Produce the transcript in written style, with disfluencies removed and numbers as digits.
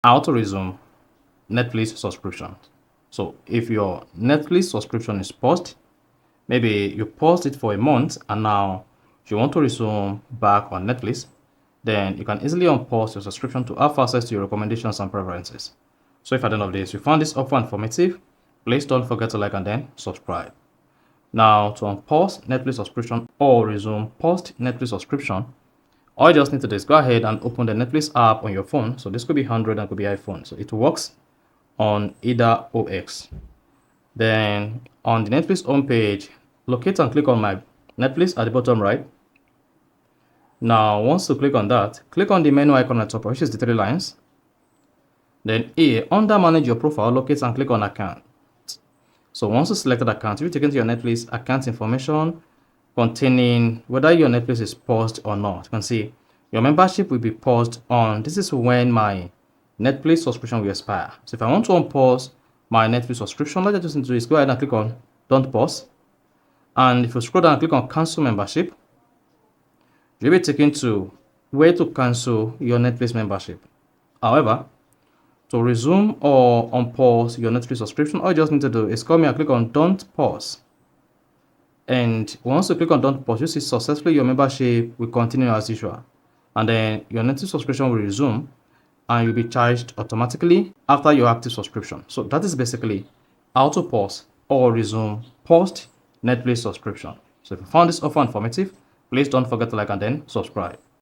how to resume Netflix subscription. So if your Netflix subscription is paused, maybe you paused it for a month and now you want to resume back on Netflix, then you can easily unpause your subscription to have access to your recommendations and preferences. So if at the end of this you found this offer informative, please don't forget to like and then subscribe. Now to unpause Netflix subscription or resume paused Netflix subscription, all you just need to do is go ahead and open the Netflix app on your phone. So this could be Android and could be iPhone. So it works on either OS. Then on the Netflix homepage, locate and click on my Netflix at the bottom right. Now once you click on that, click on the menu icon at the top, which is the 3 lines. Then here, under manage your profile, locate and click on account. So once you selected account, you'll be taken to your Netflix account information containing whether your Netflix is paused or not. You can see your membership will be paused on, this is when my Netflix subscription will expire. So if I want to unpause my Netflix subscription, what I just need to do is go ahead and click on don't pause. And if you scroll down and click on cancel membership, you'll be taken to where to cancel your Netflix membership. However, to resume or unpause your Netflix subscription, all you just need to do is come here and click on don't pause. And once you click on don't pause, you see successfully your membership will continue as usual. And then your Netflix subscription will resume and you'll be charged automatically after your active subscription. So that is basically how to pause or resume post Netflix subscription. So if you found this offer informative, please don't forget to like and then subscribe.